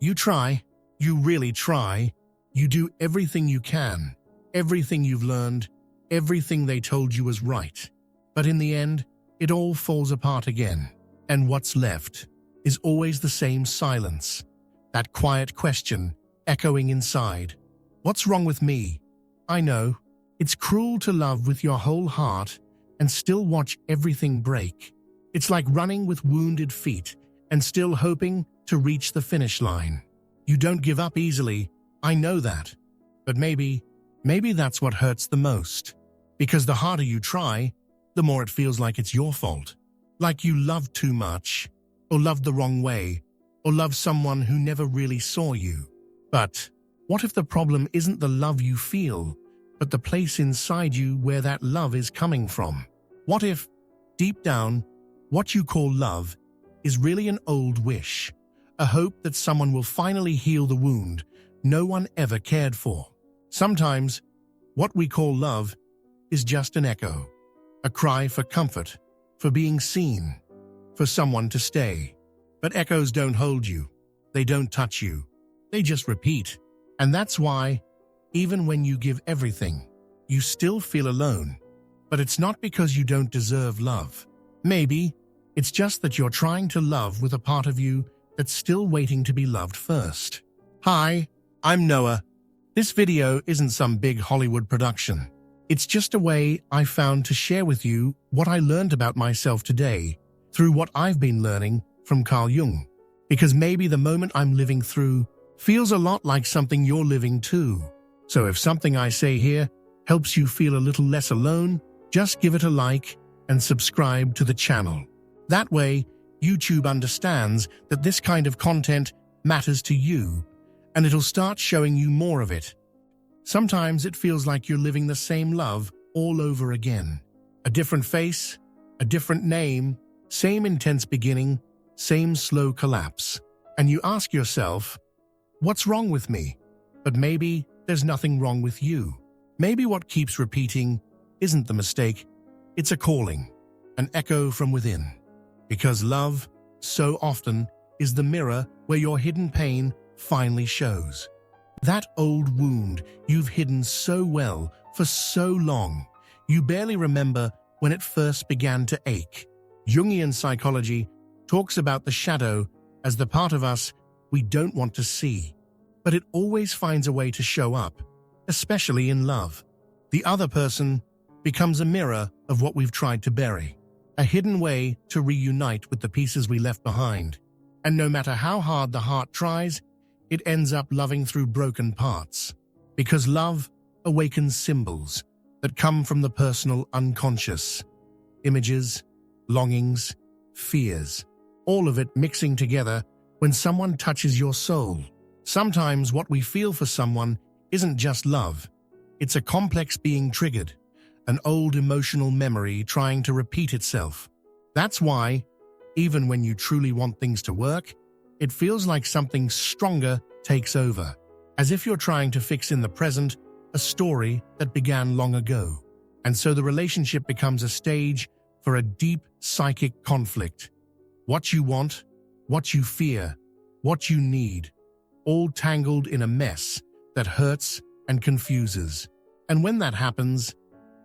You try, you really try, you do everything you can, everything you've learned, everything they told you was right. But in the end, it all falls apart again. And what's left is always the same silence, that quiet question echoing inside. What's wrong with me? I know, it's cruel to love with your whole heart and still watch everything break. It's like running with wounded feet and still hoping to reach the finish line. You don't give up easily, I know that. But maybe that's what hurts the most. Because the harder you try, the more it feels like it's your fault. Like you loved too much, or loved the wrong way, or loved someone who never really saw you. But what if the problem isn't the love you feel, but the place inside you where that love is coming from? What if, deep down, what you call love is really an old wish, a hope that someone will finally heal the wound no one ever cared for? Sometimes, what we call love is just an echo, a cry for comfort, for being seen, for someone to stay. But echoes don't hold you. They don't touch you. They just repeat. And that's why, even when you give everything, you still feel alone. But it's not because you don't deserve love. Maybe it's just that you're trying to love with a part of you that's still waiting to be loved first. Hi, I'm Noah. This video isn't some big Hollywood production. It's just a way I found to share with you what I learned about myself today through what I've been learning from Carl Jung. Because maybe the moment I'm living through feels a lot like something you're living too. So if something I say here helps you feel a little less alone, just give it a like and subscribe to the channel. That way, YouTube understands that this kind of content matters to you, and it'll start showing you more of it. Sometimes it feels like you're living the same love all over again. A different face, a different name, same intense beginning, same slow collapse. And you ask yourself, what's wrong with me? But maybe there's nothing wrong with you. Maybe what keeps repeating isn't the mistake, it's a calling, an echo from within. Because love, so often, is the mirror where your hidden pain finally shows. That old wound you've hidden so well for so long, you barely remember when it first began to ache. Jungian psychology talks about the shadow as the part of us we don't want to see, but it always finds a way to show up, especially in love. The other person becomes a mirror of what we've tried to bury, a hidden way to reunite with the pieces we left behind. And no matter how hard the heart tries, it ends up loving through broken parts. Because love awakens symbols that come from the personal unconscious. Images, longings, fears, all of it mixing together when someone touches your soul. Sometimes what we feel for someone isn't just love. It's a complex being triggered, an old emotional memory trying to repeat itself. That's why, even when you truly want things to work, it feels like something stronger takes over, as if you're trying to fix in the present a story that began long ago. And so the relationship becomes a stage for a deep psychic conflict. What you want, what you fear, what you need, all tangled in a mess that hurts and confuses. And when that happens,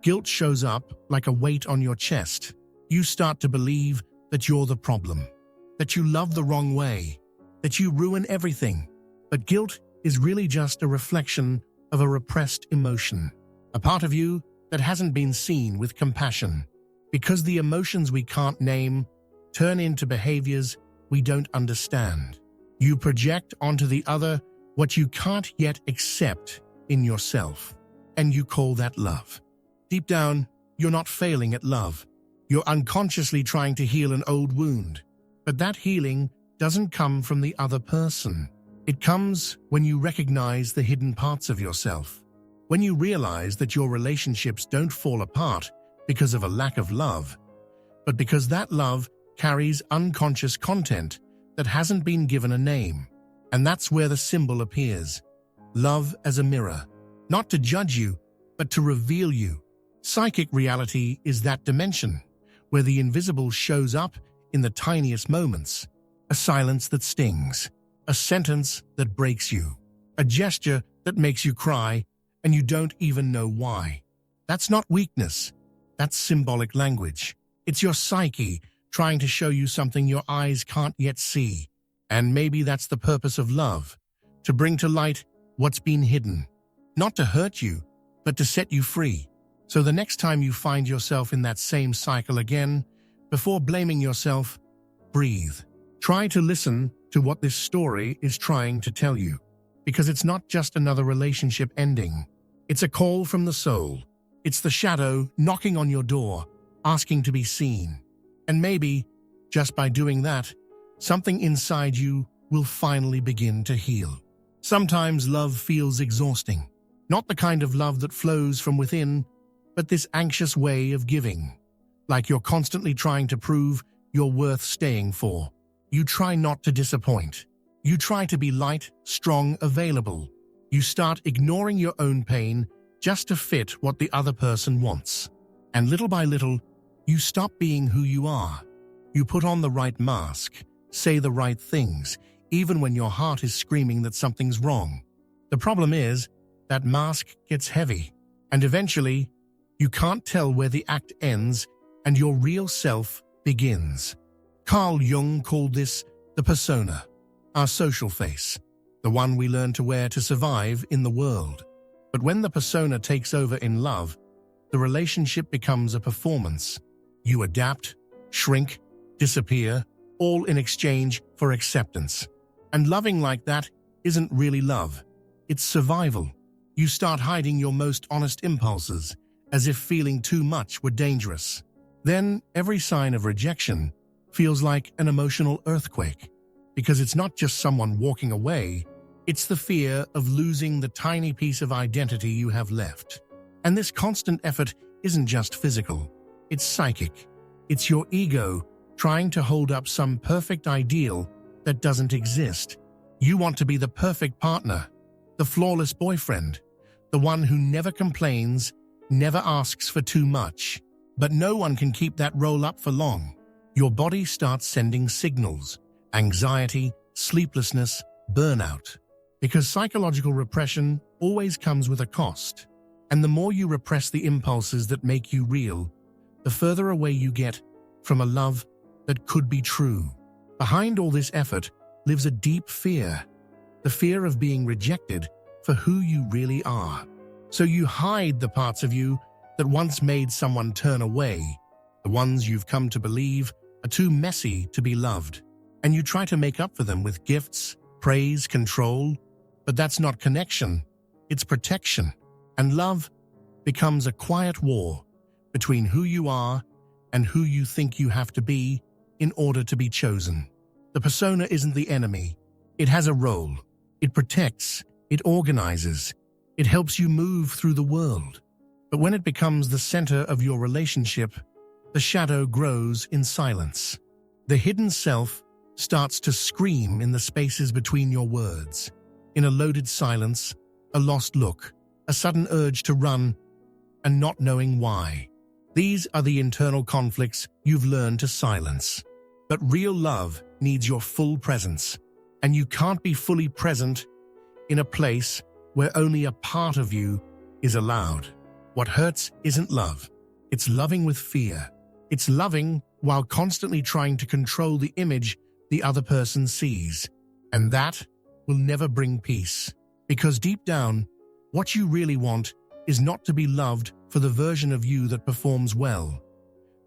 guilt shows up like a weight on your chest. You start to believe that you're the problem, that you love the wrong way, that you ruin everything. But guilt is really just a reflection of a repressed emotion, a part of you that hasn't been seen with compassion. Because the emotions we can't name turn into behaviors we don't understand. You project onto the other what you can't yet accept in yourself, and you call that love. Deep down, you're not failing at love. You're unconsciously trying to heal an old wound. But that healing doesn't come from the other person. It comes when you recognize the hidden parts of yourself. When you realize that your relationships don't fall apart because of a lack of love, but because that love carries unconscious content that hasn't been given a name. And that's where the symbol appears. Love as a mirror, not to judge you, but to reveal you. Psychic reality is that dimension, where the invisible shows up in the tiniest moments. A silence that stings, a sentence that breaks you, a gesture that makes you cry, and you don't even know why. That's not weakness. That's symbolic language. It's your psyche trying to show you something your eyes can't yet see. And maybe that's the purpose of love, to bring to light what's been hidden. Not to hurt you, but to set you free. So the next time you find yourself in that same cycle again, before blaming yourself, breathe. Try to listen to what this story is trying to tell you. Because it's not just another relationship ending. It's a call from the soul. It's the shadow knocking on your door, asking to be seen. And maybe, just by doing that, something inside you will finally begin to heal. Sometimes love feels exhausting. Not the kind of love that flows from within, but this anxious way of giving. Like you're constantly trying to prove you're worth staying for. You try not to disappoint. You try to be light, strong, available. You start ignoring your own pain just to fit what the other person wants. And little by little, you stop being who you are. You put on the right mask, say the right things, even when your heart is screaming that something's wrong. The problem is, that mask gets heavy, and eventually, you can't tell where the act ends and your real self begins. Carl Jung called this the persona, our social face, the one we learn to wear to survive in the world. But when the persona takes over in love, the relationship becomes a performance. You adapt, shrink, disappear, all in exchange for acceptance. And loving like that isn't really love. It's survival. You start hiding your most honest impulses, as if feeling too much were dangerous. Then every sign of rejection feels like an emotional earthquake, because it's not just someone walking away, it's the fear of losing the tiny piece of identity you have left. And this constant effort isn't just physical, it's psychic. It's your ego trying to hold up some perfect ideal that doesn't exist. You want to be the perfect partner, the flawless boyfriend, the one who never complains, never asks for too much. But no one can keep that role up for long. Your body starts sending signals, anxiety, sleeplessness, burnout. Because psychological repression always comes with a cost. And the more you repress the impulses that make you real, the further away you get from a love that could be true. Behind all this effort lives a deep fear, the fear of being rejected for who you really are. So you hide the parts of you that once made someone turn away, the ones you've come to believe are too messy to be loved. And you try to make up for them with gifts, praise, control. But that's not connection, it's protection. And love becomes a quiet war between who you are and who you think you have to be in order to be chosen. The persona isn't the enemy. It has a role. It protects. It organizes. It helps you move through the world. But when it becomes the center of your relationship, the shadow grows in silence. The hidden self starts to scream in the spaces between your words. In a loaded silence, a lost look, a sudden urge to run, and not knowing why. These are the internal conflicts you've learned to silence. But real love needs your full presence, and you can't be fully present in a place where only a part of you is allowed. What hurts isn't love. It's loving with fear. It's loving while constantly trying to control the image the other person sees. And that will never bring peace. Because deep down, what you really want is not to be loved for the version of you that performs well,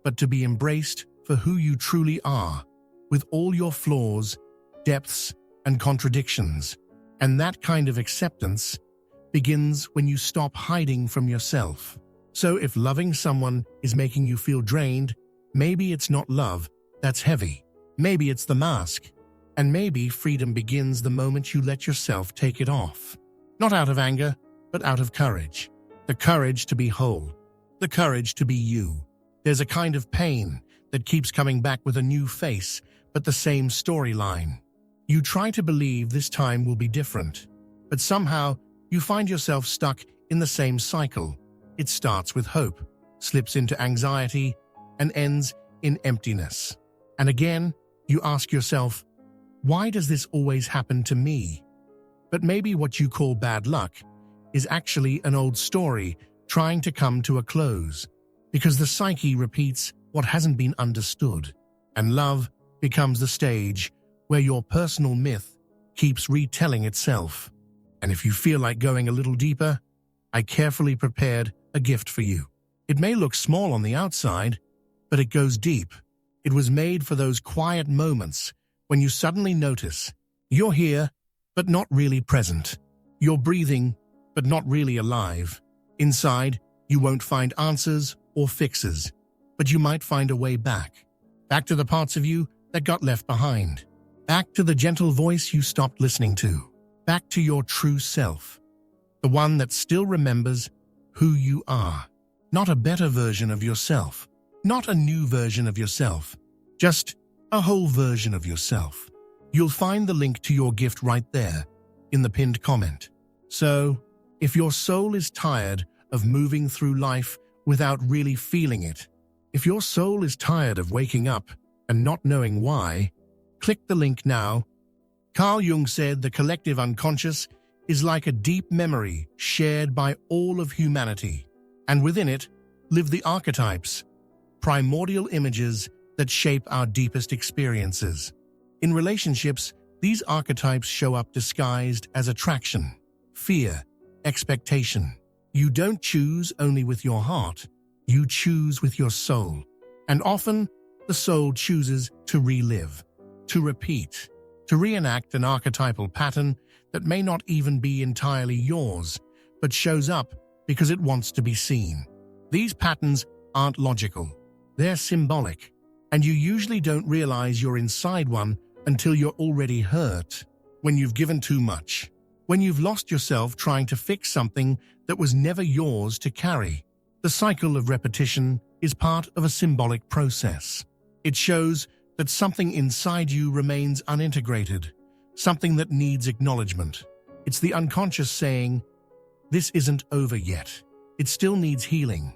but to be embraced for who you truly are, with all your flaws, depths, and contradictions. And that kind of acceptance begins when you stop hiding from yourself. So if loving someone is making you feel drained, maybe it's not love that's heavy. Maybe it's the mask. And maybe freedom begins the moment you let yourself take it off. Not out of anger, but out of courage. The courage to be whole. The courage to be you. There's a kind of pain that keeps coming back with a new face, but the same storyline. You try to believe this time will be different, but somehow you find yourself stuck in the same cycle. It starts with hope, slips into anxiety, and ends in emptiness. And again, you ask yourself, Why does this always happen to me? But maybe what you call bad luck is actually an old story trying to come to a close, because the psyche repeats what hasn't been understood, and love becomes the stage where your personal myth keeps retelling itself. And if you feel like going a little deeper, I carefully prepared a gift for you. It may look small on the outside, but it goes deep. It was made for those quiet moments when you suddenly notice you're here, but not really present. You're breathing, but not really alive. Inside, you won't find answers or fixes, but you might find a way back. Back to the parts of you that got left behind. Back to the gentle voice you stopped listening to. Back to your true self. The one that still remembers who you are. Not a better version of yourself. Not a new version of yourself. Just a whole version of yourself. You'll find the link to your gift right there in the pinned comment. So, if your soul is tired of moving through life without really feeling it, if your soul is tired of waking up and not knowing why, click the link now. Carl Jung said the collective unconscious is like a deep memory shared by all of humanity, and within it live the archetypes, primordial images that shape our deepest experiences. In relationships, these archetypes show up disguised as attraction, fear, expectation. You don't choose only with your heart, you choose with your soul. And often, the soul chooses to relive, to repeat, to reenact an archetypal pattern that may not even be entirely yours, but shows up because it wants to be seen. These patterns aren't logical, they're symbolic, and you usually don't realize you're inside one until you're already hurt, when you've given too much, when you've lost yourself trying to fix something that was never yours to carry. The cycle of repetition is part of a symbolic process. It shows that something inside you remains unintegrated, something that needs acknowledgement. It's the unconscious saying, "This isn't over yet. It still needs healing."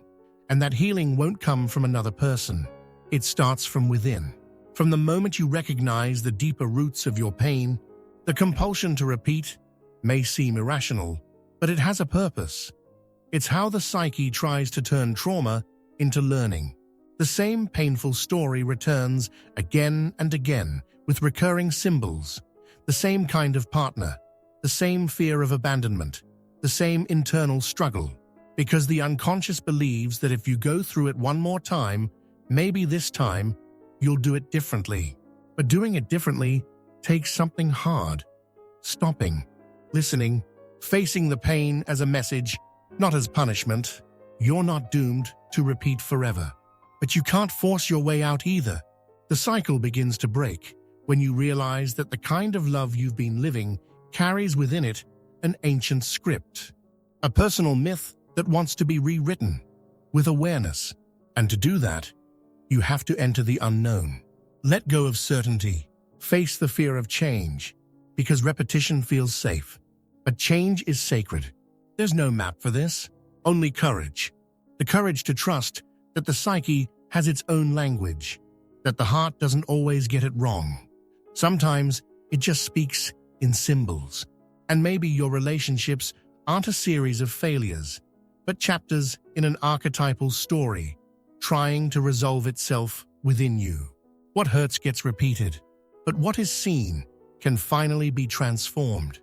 And that healing won't come from another person. It starts from within. From the moment you recognize the deeper roots of your pain, the compulsion to repeat may seem irrational, but it has a purpose. It's how the psyche tries to turn trauma into learning. The same painful story returns again and again with recurring symbols, the same kind of partner, the same fear of abandonment, the same internal struggle, because the unconscious believes that if you go through it one more time, maybe this time, you'll do it differently. But doing it differently takes something hard. Stopping, listening, facing the pain as a message, not as punishment. You're not doomed to repeat forever. But you can't force your way out either. The cycle begins to break when you realize that the kind of love you've been living carries within it an ancient script, a personal myth that wants to be rewritten with awareness. And to do that, you have to enter the unknown. Let go of certainty. Face the fear of change, because repetition feels safe. But change is sacred. There's no map for this, only courage. The courage to trust that the psyche has its own language, that the heart doesn't always get it wrong. Sometimes it just speaks in symbols. And maybe your relationships aren't a series of failures, but chapters in an archetypal story, trying to resolve itself within you. What hurts gets repeated, but what is seen can finally be transformed.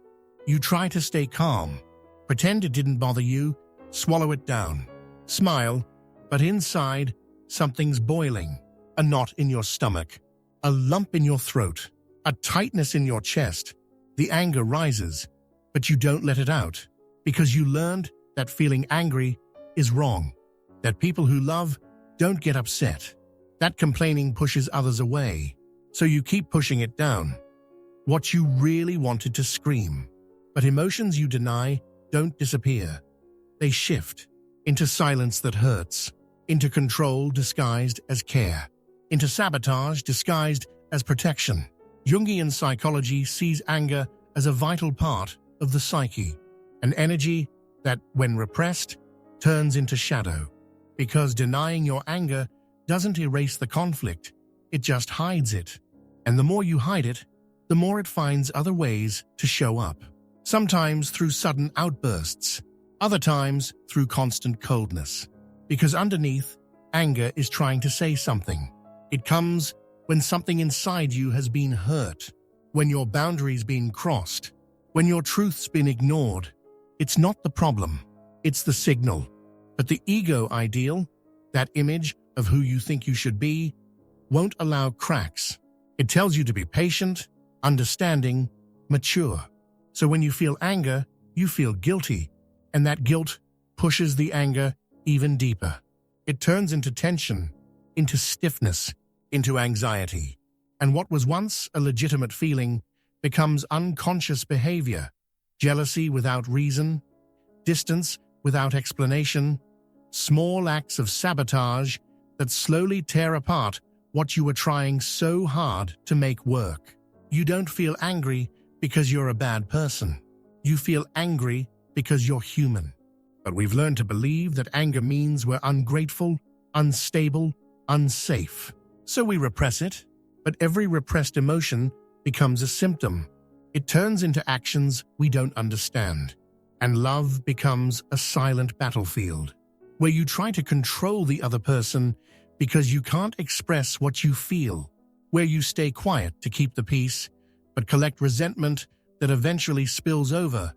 You try to stay calm, pretend it didn't bother you, swallow it down, smile, but inside, something's boiling. A knot in your stomach, a lump in your throat, a tightness in your chest. The anger rises, but you don't let it out, because you learned that feeling angry is wrong, that people who love don't get upset, that complaining pushes others away, so you keep pushing it down. What you really wanted to scream. But emotions you deny don't disappear. They shift into silence that hurts, into control disguised as care, into sabotage disguised as protection. Jungian psychology sees anger as a vital part of the psyche, an energy that, when repressed, turns into shadow. Because denying your anger doesn't erase the conflict, it just hides it. And the more you hide it, the more it finds other ways to show up. Sometimes through sudden outbursts, other times through constant coldness. Because underneath, anger is trying to say something. It comes when something inside you has been hurt, when your boundaries been crossed, when your truth's been ignored. It's not the problem, it's the signal. But the ego ideal, that image of who you think you should be, won't allow cracks. It tells you to be patient, understanding, mature. So when you feel anger, you feel guilty, and that guilt pushes the anger even deeper. It turns into tension, into stiffness, into anxiety. And what was once a legitimate feeling becomes unconscious behavior, jealousy without reason, distance without explanation, small acts of sabotage that slowly tear apart what you were trying so hard to make work. You don't feel angry because you're a bad person. You feel angry because you're human. But we've learned to believe that anger means we're ungrateful, unstable, unsafe. So we repress it, but every repressed emotion becomes a symptom. It turns into actions we don't understand. And love becomes a silent battlefield, where you try to control the other person because you can't express what you feel, where you stay quiet to keep the peace, but collect resentment that eventually spills over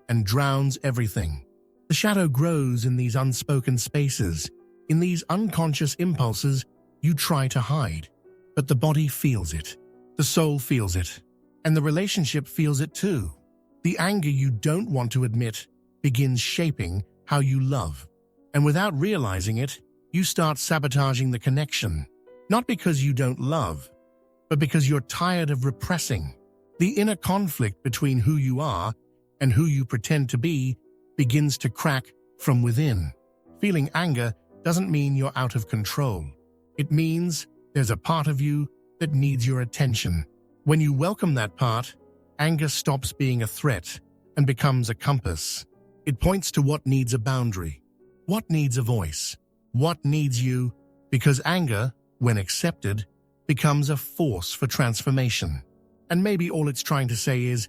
and drowns everything. The shadow grows in these unspoken spaces, in these unconscious impulses you try to hide. But the body feels it, the soul feels it, and the relationship feels it too. The anger you don't want to admit begins shaping how you love. And without realizing it, you start sabotaging the connection, not because you don't love, but because you're tired of repressing. The inner conflict between who you are and who you pretend to be begins to crack from within. Feeling anger doesn't mean you're out of control. It means there's a part of you that needs your attention. When you welcome that part, anger stops being a threat and becomes a compass. It points to what needs a boundary, what needs a voice, what needs you, because anger, when accepted, becomes a force for transformation. And maybe all it's trying to say is,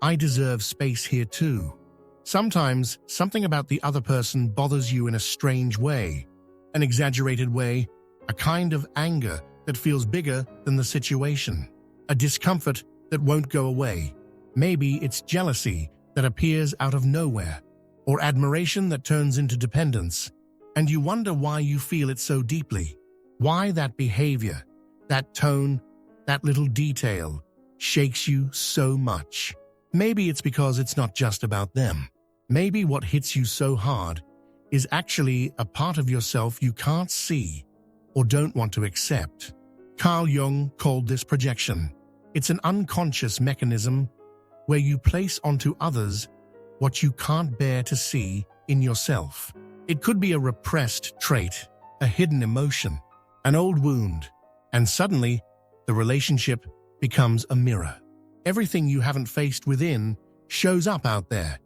I deserve space here too. Sometimes something about the other person bothers you in a strange way, an exaggerated way, a kind of anger that feels bigger than the situation, a discomfort that won't go away. Maybe it's jealousy that appears out of nowhere, or admiration that turns into dependence, and you wonder why you feel it so deeply, why that behavior, that tone, that little detail shakes you so much. Maybe it's because it's not just about them. Maybe what hits you so hard is actually a part of yourself you can't see or don't want to accept. Carl Jung called this projection. It's an unconscious mechanism where you place onto others what you can't bear to see in yourself. It could be a repressed trait, a hidden emotion, an old wound, and suddenly the relationship becomes a mirror. Everything you haven't faced within shows up out there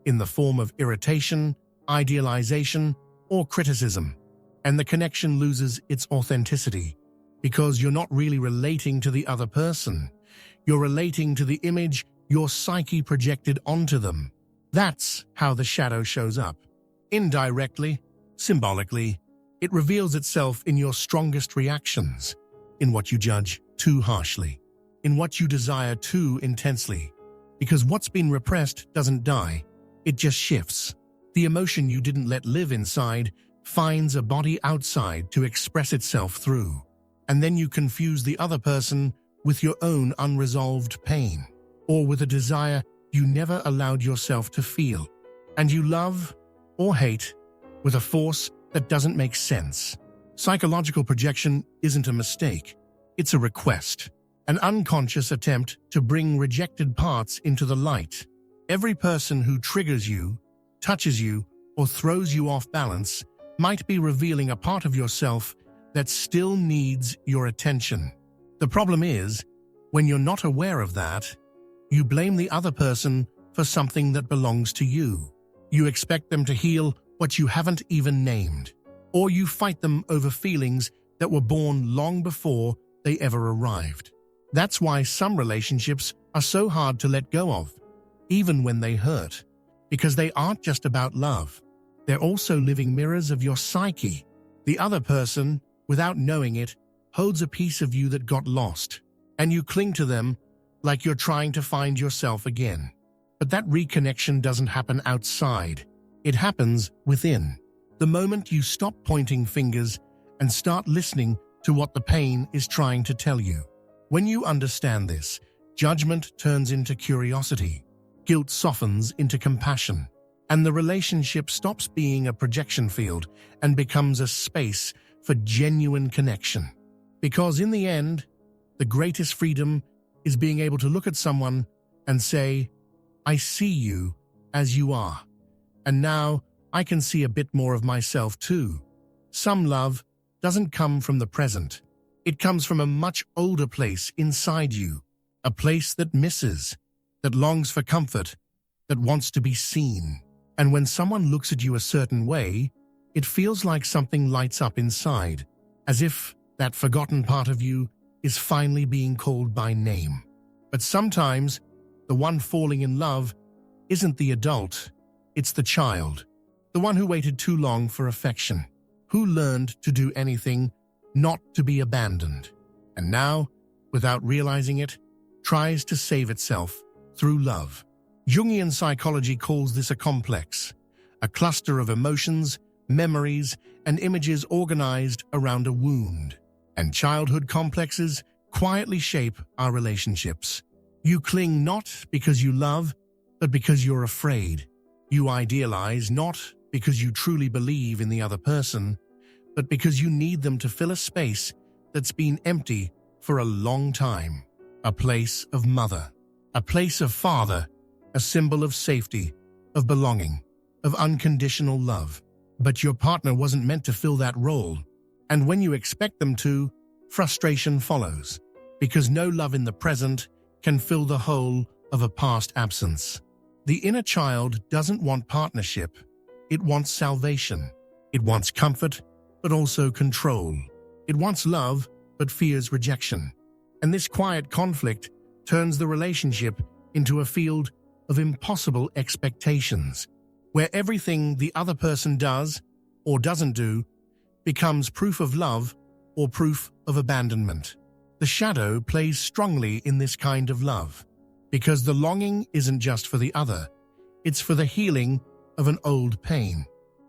in the form of irritation, idealization, or criticism, and the connection loses its authenticity because you're not really relating to the other person. You're relating to the image your psyche projected onto them. That's how the shadow shows up. Indirectly, symbolically, it reveals itself in your strongest reactions, in what you judge too harshly, in what you desire too intensely. Because what's been repressed doesn't die, it just shifts. The emotion you didn't let live inside finds a body outside to express itself through. And then you confuse the other person with your own unresolved pain, or with a desire you never allowed yourself to feel. And you love or hate with a force that doesn't make sense. Psychological projection isn't a mistake, it's a request, an unconscious attempt to bring rejected parts into the light. Every person who triggers you, touches you, or throws you off balance might be revealing a part of yourself that still needs your attention. The problem is, when you're not aware of that, you blame the other person for something that belongs to you. You expect them to heal what you haven't even named, or you fight them over feelings that were born long before they ever arrived. That's why some relationships are so hard to let go of, even when they hurt, because they aren't just about love. They're also living mirrors of your psyche. The other person, without knowing it, holds a piece of you that got lost, and you cling to them like you're trying to find yourself again. But that reconnection doesn't happen outside. It happens within. The moment you stop pointing fingers and start listening to what the pain is trying to tell you. When you understand this, judgment turns into curiosity, guilt softens into compassion, and the relationship stops being a projection field and becomes a space for genuine connection. Because in the end, the greatest freedom is being able to look at someone and say, I see you as you are, and now I can see a bit more of myself too. Some love doesn't come from the present. It comes from a much older place inside you, a place that misses, that longs for comfort, that wants to be seen. And when someone looks at you a certain way, it feels like something lights up inside, as if that forgotten part of you is finally being called by name. But sometimes, the one falling in love isn't the adult, it's the child, the one who waited too long for affection, who learned to do anything not to be abandoned, and now, without realizing it, tries to save itself through love. Jungian psychology calls this a complex, a cluster of emotions, memories, and images organized around a wound. And childhood complexes quietly shape our relationships. You cling not because you love, but because you're afraid. You idealize not because you truly believe in the other person, but because you need them to fill a space that's been empty for a long time. A place of mother, a place of father, a symbol of safety, of belonging, of unconditional love. But your partner wasn't meant to fill that role. And when you expect them to, frustration follows, because no love in the present can fill the hole of a past absence. The inner child doesn't want partnership. It wants salvation. It wants comfort, but also control. It wants love, but fears rejection. And this quiet conflict turns the relationship into a field of impossible expectations, where everything the other person does or doesn't do becomes proof of love or proof of abandonment. The shadow plays strongly in this kind of love, because the longing isn't just for the other, it's for the healing of an old pain.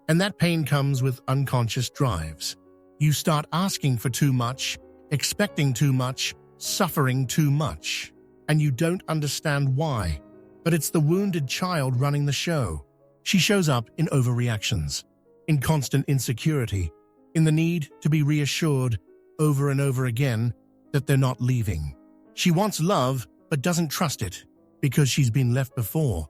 And that pain comes with unconscious drives. You start asking for too much, expecting too much, suffering too much, and you don't understand why. But it's the wounded child running the show. She shows up in overreactions, in constant insecurity, in the need to be reassured over and over again that they're not leaving. She wants love, but doesn't trust it, because she's been left before,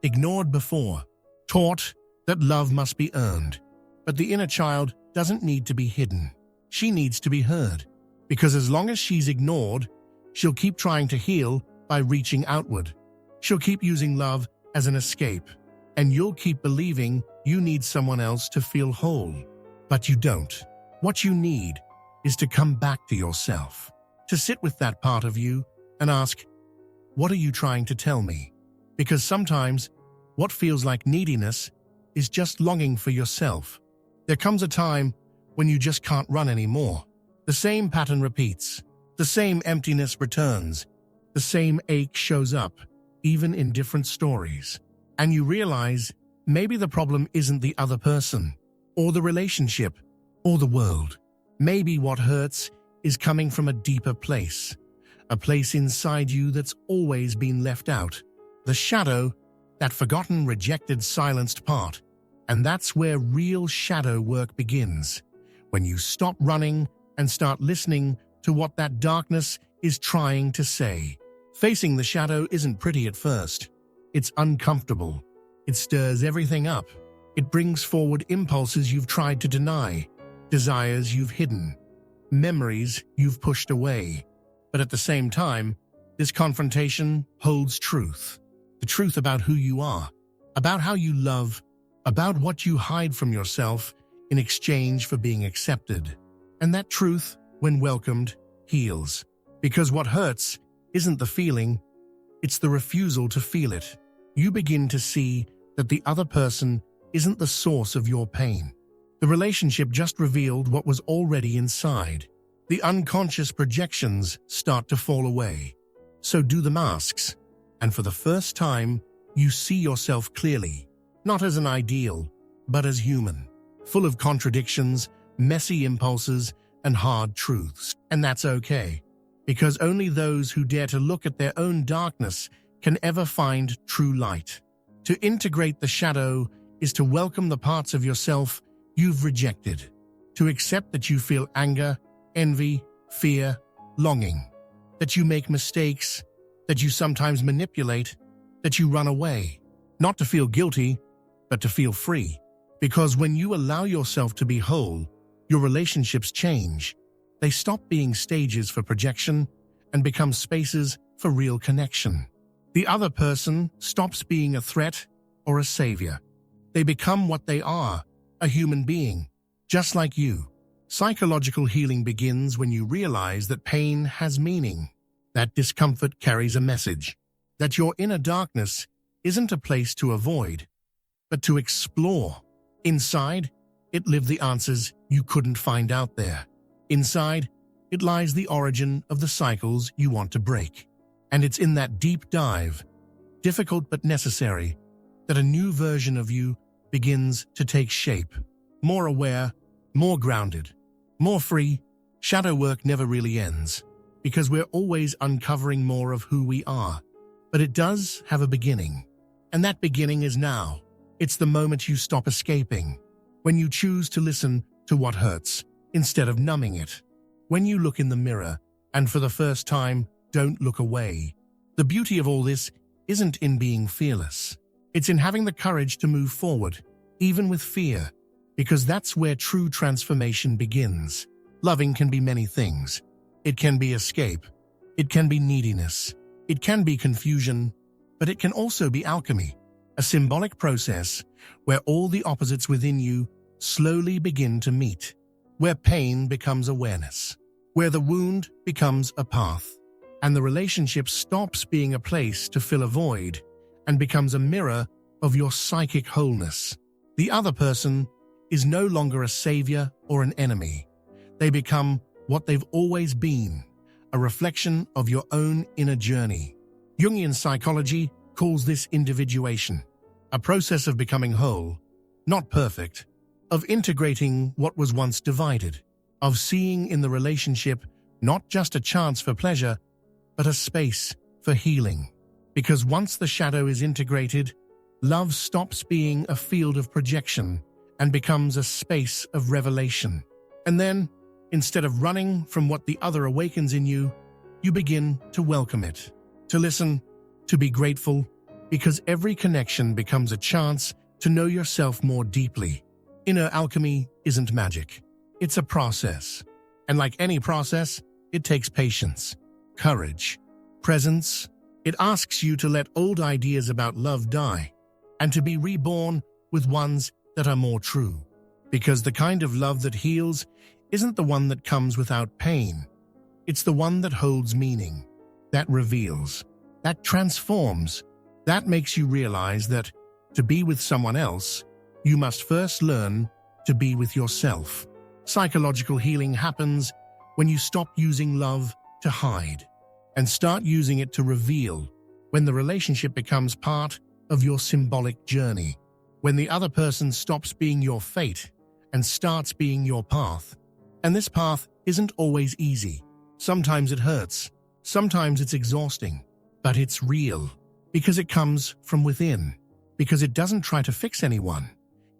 ignored before, taught that love must be earned. But the inner child doesn't need to be hidden. She needs to be heard, because as long as she's ignored, she'll keep trying to heal by reaching outward. She'll keep using love as an escape, and you'll keep believing you need someone else to feel whole. But you don't. What you need is to come back to yourself, to sit with that part of you and ask, what are you trying to tell me? Because sometimes what feels like neediness is just longing for yourself. There comes a time when you just can't run anymore. The same pattern repeats. The same emptiness returns. The same ache shows up, even in different stories. And you realize maybe the problem isn't the other person, or the relationship, or the world. Maybe what hurts is coming from a deeper place, a place inside you that's always been left out. The shadow, that forgotten, rejected, silenced part. And that's where real shadow work begins, when you stop running and start listening to what that darkness is trying to say. Facing the shadow isn't pretty at first. It's uncomfortable. It stirs everything up. It brings forward impulses you've tried to deny, desires you've hidden, memories you've pushed away. But at the same time, this confrontation holds truth. The truth about who you are, about how you love, about what you hide from yourself in exchange for being accepted. And that truth, when welcomed, heals. Because what hurts isn't the feeling, it's the refusal to feel it. You begin to see that the other person isn't the source of your pain. The relationship just revealed what was already inside. The unconscious projections start to fall away. So do the masks. And for the first time, you see yourself clearly, not as an ideal, but as human, full of contradictions, messy impulses, and hard truths. And that's okay, because only those who dare to look at their own darkness can ever find true light. To integrate the shadow is to welcome the parts of yourself you've rejected, to accept that you feel anger, envy, fear, longing, that you make mistakes, that you sometimes manipulate, that you run away, not to feel guilty, but to feel free. Because when you allow yourself to be whole, your relationships change. They stop being stages for projection and become spaces for real connection. The other person stops being a threat or a savior. They become what they are, a human being, just like you. Psychological healing begins when you realize that pain has meaning, that discomfort carries a message, that your inner darkness isn't a place to avoid, but to explore. Inside, it lived the answers you couldn't find out there. Inside, it lies the origin of the cycles you want to break. And it's in that deep dive, difficult but necessary, that a new version of you begins to take shape. More aware, more grounded, more free. Shadow work never really ends, because we're always uncovering more of who we are. But it does have a beginning, and that beginning is now. It's the moment you stop escaping, when you choose to listen to what hurts instead of numbing it, when you look in the mirror and for the first time don't look away. The beauty of all this isn't in being fearless. It's in having the courage to move forward, even with fear, because that's where true transformation begins. Loving can be many things. It can be escape. It can be neediness. It can be confusion, but it can also be alchemy, a symbolic process where all the opposites within you slowly begin to meet, where pain becomes awareness, where the wound becomes a path, and the relationship stops being a place to fill a void and becomes a mirror of your psychic wholeness. The other person is no longer a savior or an enemy. They become what they've always been, a reflection of your own inner journey. Jungian psychology calls this individuation, a process of becoming whole, not perfect, of integrating what was once divided, of seeing in the relationship not just a chance for pleasure, but a space for healing. Because once the shadow is integrated, love stops being a field of projection and becomes a space of revelation. And then, instead of running from what the other awakens in you, you begin to welcome it, to listen, to be grateful, because every connection becomes a chance to know yourself more deeply. Inner alchemy isn't magic. It's a process. And like any process, it takes patience, courage, presence. It asks you to let old ideas about love die and to be reborn with ones that are more true. Because the kind of love that heals isn't the one that comes without pain. It's the one that holds meaning, that reveals, that transforms, that makes you realize that to be with someone else, you must first learn to be with yourself. Psychological healing happens when you stop using love to hide and start using it to reveal, when the relationship becomes part of your symbolic journey, when the other person stops being your fate and starts being your path. And this path isn't always easy. Sometimes it hurts, sometimes it's exhausting, but it's real because it comes from within, because it doesn't try to fix anyone.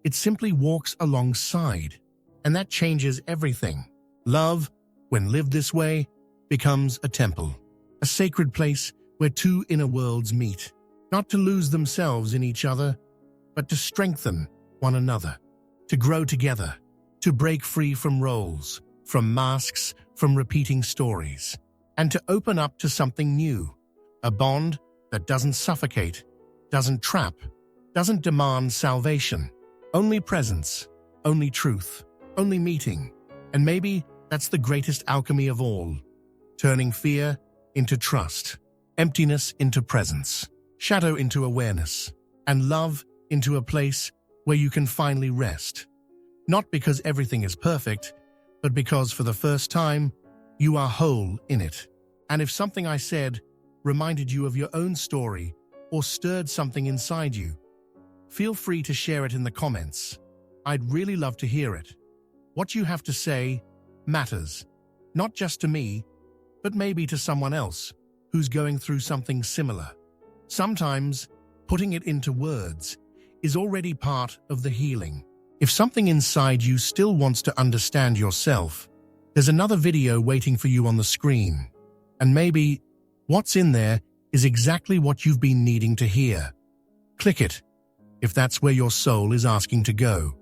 It simply walks alongside, and that changes everything. Love, when lived this way, becomes a temple, a sacred place where two inner worlds meet, not to lose themselves in each other, but to strengthen one another, to grow together, to break free from roles, from masks, from repeating stories, and to open up to something new, a bond that doesn't suffocate, doesn't trap, doesn't demand salvation, only presence, only truth, only meeting. And maybe that's the greatest alchemy of all, turning fear into trust, emptiness into presence, shadow into awareness, and love into a place where you can finally rest. Not because everything is perfect, but because for the first time, you are whole in it. And if something I said reminded you of your own story or stirred something inside you, feel free to share it in the comments. I'd really love to hear it. What you have to say matters, not just to me, but maybe to someone else who's going through something similar. Sometimes, putting it into words is already part of the healing. If something inside you still wants to understand yourself, there's another video waiting for you on the screen. And maybe what's in there is exactly what you've been needing to hear. Click it, if that's where your soul is asking to go.